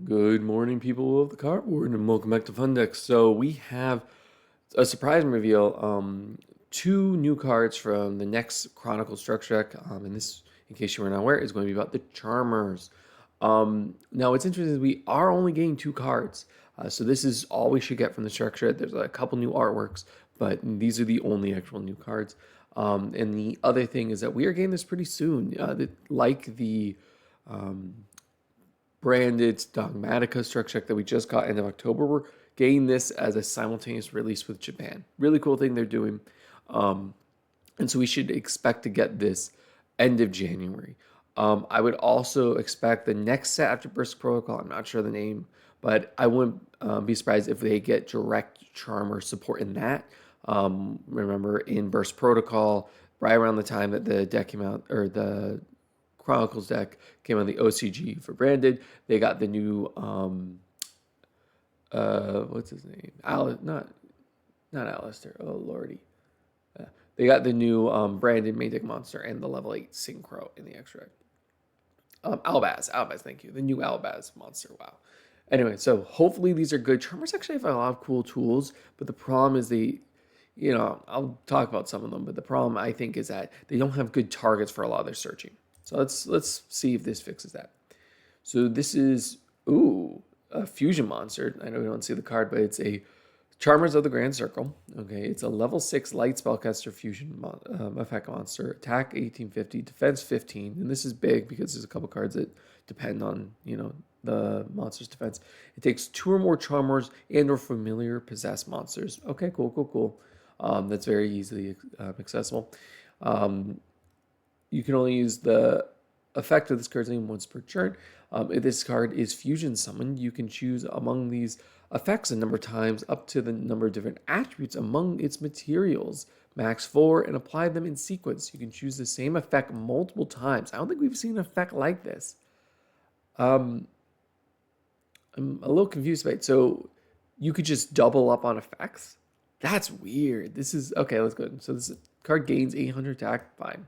Good morning, people of the cardboard, and welcome back to Fun Deck. So we have a surprise reveal. Two new cards from the next Chronicle structure deck. And this, in case you were not aware, is going to be about the Charmers. Now, what's interesting is we are only getting two cards. So this is all we should get from the structure. There's a couple new artworks, but these are the only actual new cards. And the other thing is that we are getting this pretty soon. Like the branded Dogmatica structure deck that we just got end of October. We're getting this as a simultaneous release with Japan. Really cool thing they're doing. And so we should expect to get this end of January. I would also expect the next set after Burst Protocol, I'm not sure the name, but I wouldn't be surprised if they get direct Charmer support in that. Remember, in Burst Protocol, right around the time that the deck came out, or the Chronicles deck came on the OCG for branded, they got the new what's his name? Not Alistair. Oh lordy. They got the new branded main deck monster and the level 8 Synchro in the extra. Albaz, thank you. The new Albaz monster. Wow. Anyway, so hopefully these are good. Charmers actually have a lot of cool tools, but the problem is I'll talk about some of them, but the problem I think is that they don't have good targets for a lot of their searching. So let's see if this fixes that. So this is, a fusion monster. I know we don't see the card, but it's a Charmers of the Grand Circle. Okay, it's a level 6 light spellcaster fusion effect monster. Attack 1850, defense 15. And this is big because there's a couple cards that depend on, the monster's defense. It takes 2 or more Charmers and or familiar possessed monsters. Okay, cool. That's very easily accessible. You can only use the effect of this card's name once per turn. If this card is fusion summoned, you can choose among these effects a number of times up to the number of different attributes among its materials, max 4, and apply them in sequence. You can choose the same effect multiple times. I don't think we've seen an effect like this. I'm a little confused about it. So you could just double up on effects? That's weird. This is, okay, let's go. So this card gains 800 attack, fine.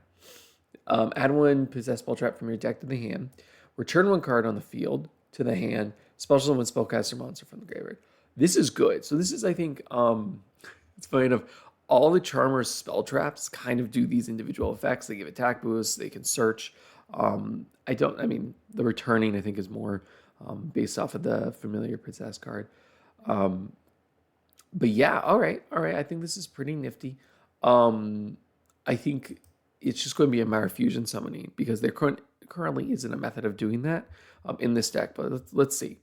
Add 1 possessed spell trap from your deck to the hand. Return 1 card on the field to the hand. Special summon spellcaster monster from the graveyard. This is good. So this is, I think, it's funny enough, all the Charmer's spell traps kind of do these individual effects. They give attack boosts. They can search. The returning, I think, is more based off of the familiar possessed card. But yeah, all right. I think this is pretty nifty. I think it's just going to be a matter of fusion summoning because there currently isn't a method of doing that in this deck, but let's see.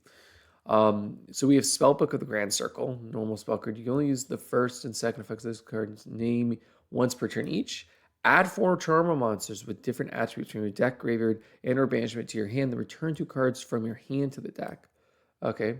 So we have Spellbook of the Grand Circle, normal spell card. You can only use the first and second effects of this card's name once per turn each. Add 4 Charmer monsters with different attributes from your deck, graveyard, and or banishment to your hand. Then return 2 cards from your hand to the deck. Okay.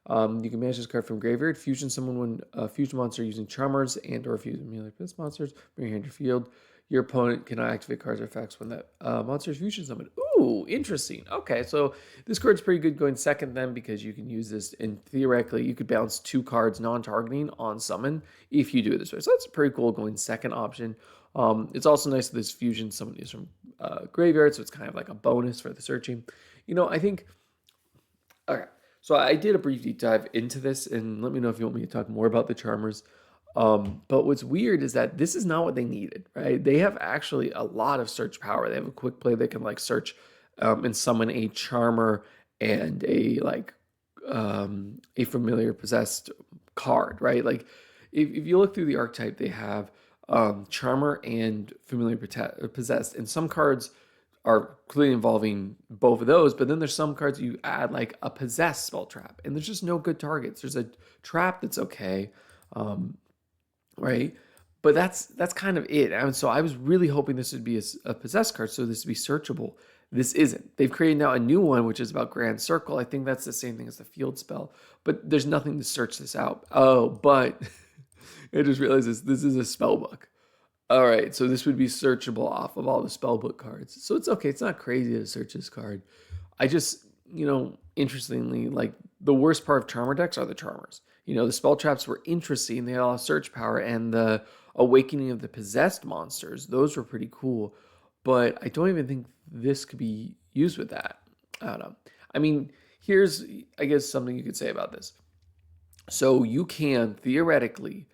You can banish this card from graveyard. Fusion summon one fusion monster using Charmers and or fusion melee piss monsters. Bring your hand to your field. Your opponent cannot activate cards or effects when that monster is fusion summoned. Ooh, interesting. Okay, so this card's pretty good going second then because you can use this, and theoretically you could bounce 2 cards non-targeting on summon if you do it this way. So that's pretty cool going second option. It's also nice that this fusion summon is from graveyard, so it's kind of like a bonus for the searching. I think, okay, so I did a brief deep dive into this, and let me know if you want me to talk more about the Charmers. But what's weird is that this is not what they needed, right? They have actually a lot of search power. They have a quick play that can like search and summon a Charmer and a familiar possessed card, right? Like if you look through the archetype, they have Charmer and familiar possessed, and some cards are clearly involving both of those, but then there's some cards you add like a possessed spell trap, and there's just no good targets. There's a trap that's okay. Right? But that's kind of it. And so I was really hoping this would be a possessed card, so this would be searchable. This isn't. They've created now a new one, which is about Grand Circle. I think that's the same thing as the field spell, but there's nothing to search this out. Oh, but I just realized this is a spell book. All right, so this would be searchable off of all the spellbook cards. So it's okay. It's not crazy to search this card. I just, interestingly, like the worst part of Charmer decks are the Charmers. The spell traps were interesting. They had a lot of search power, and the awakening of the possessed monsters, those were pretty cool. But I don't even think this could be used with that. I don't know. I mean, here's, I guess, something you could say about this. So you can theoretically,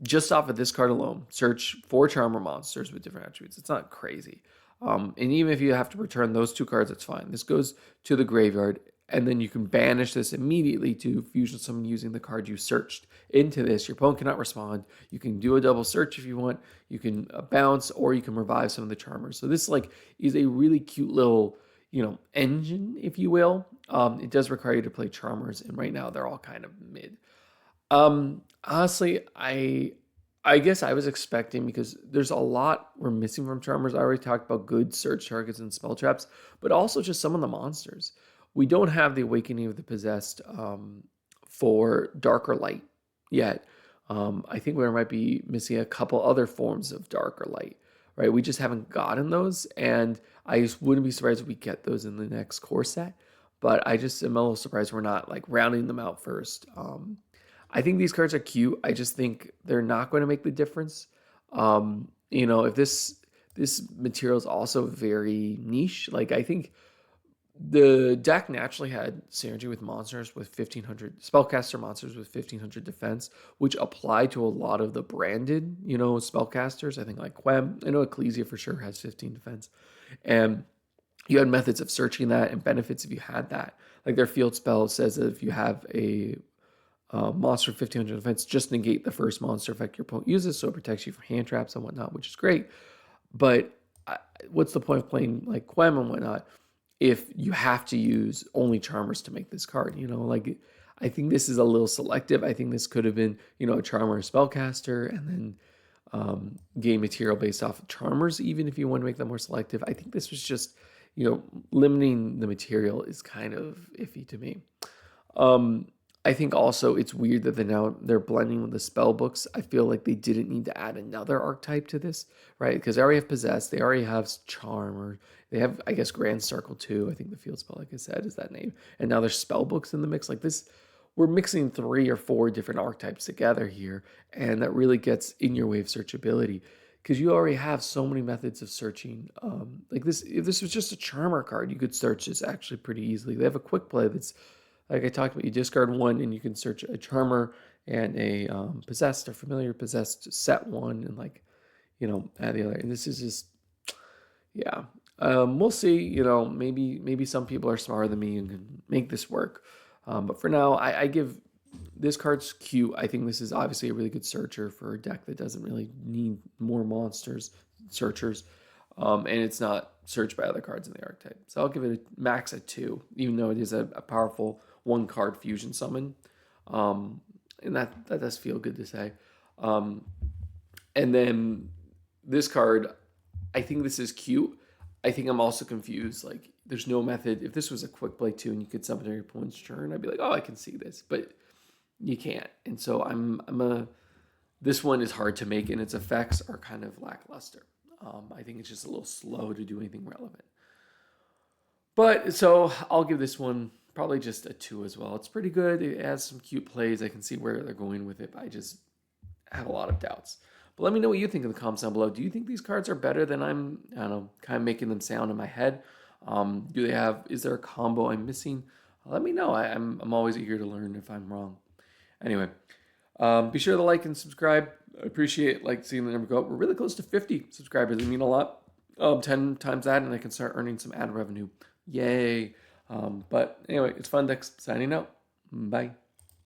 just off of this card alone, search for charmer monsters with different attributes. It's not crazy. And even if you have to return those two cards, it's fine. This goes to the graveyard, and then you can banish this immediately to fusion summon using the card you searched into this. Your opponent cannot respond. You can do a double search if you want. You can bounce, or you can revive some of the charmers. So this is a really cute little engine, if you will. It does require you to play charmers, and right now they're all kind of mid. Honestly, I guess I was expecting, because there's a lot we're missing from charmers. I already talked about good search targets and spell traps, but also just some of the monsters. We don't have the Awakening of the Possessed for Dark or Light yet. I think we might be missing a couple other forms of Dark or Light, right? We just haven't gotten those, and I just wouldn't be surprised if we get those in the next core set. But I just am a little surprised we're not rounding them out first. I think these cards are cute. I just think they're not going to make the difference. If this material is also very niche, I think the deck naturally had synergy with monsters with 1500 spellcaster monsters with 1500 defense, which apply to a lot of the branded, spellcasters. I think Quem, I know Ecclesia for sure has 15 defense, and you had methods of searching that and benefits if you had that. Their field spell says that if you have a monster 1500 defense, just negate the first monster effect your opponent uses, so it protects you from hand traps and whatnot, which is great. But what's the point of playing Quem and whatnot if you have to use only charmers to make this card? I think this is a little selective. I think this could have been, a charmer spellcaster, and then game material based off of charmers, even if you want to make them more selective. I think this was just, limiting the material is kind of iffy to me. I think also it's weird that they're blending with the spell books. I feel like they didn't need to add another archetype to this, right? Because they already have Possess, they already have Charmer, they have, I guess, Grand Circle too. I think the field spell, like I said, is that name. And now there's spell books in the mix. This, we're mixing 3 or 4 different archetypes together here, and that really gets in your way of searchability, because you already have so many methods of searching. This, if this was just a Charmer card, you could search this actually pretty easily. They have a quick play that's, like I talked about, you discard 1 and you can search a Charmer and a Possessed or Familiar Possessed, set 1 and add the other. And this is just, yeah. We'll see. Maybe some people are smarter than me and can make this work. But for now, I give this card's cute. I think this is obviously a really good searcher for a deck that doesn't really need more searchers. And it's not searched by other cards in the archetype. So I'll give it a max at 2, even though it is a powerful 1-card fusion summon. And that does feel good to say. And then this card, I think this is cute. I think I'm also confused. There's no method. If this was a quick play 2 and you could summon your opponent's turn, I'd be like, oh, I can see this. But you can't. And so this one is hard to make, and its effects are kind of lackluster. I think it's just a little slow to do anything relevant. But so I'll give this one probably just a 2 as well. It's pretty good. It has some cute plays. I can see where they're going with it, but I just have a lot of doubts. But let me know what you think in the comments down below. Do you think these cards are better than I don't know, kind of making them sound in my head? Is there a combo I'm missing? Let me know. I'm always eager to learn if I'm wrong. Anyway, be sure to like and subscribe. I appreciate seeing the number go up. We're really close to 50 subscribers. They mean a lot. 10 times that, and I can start earning some ad revenue. Yay. But anyway, it's Fun Decks signing out. Bye.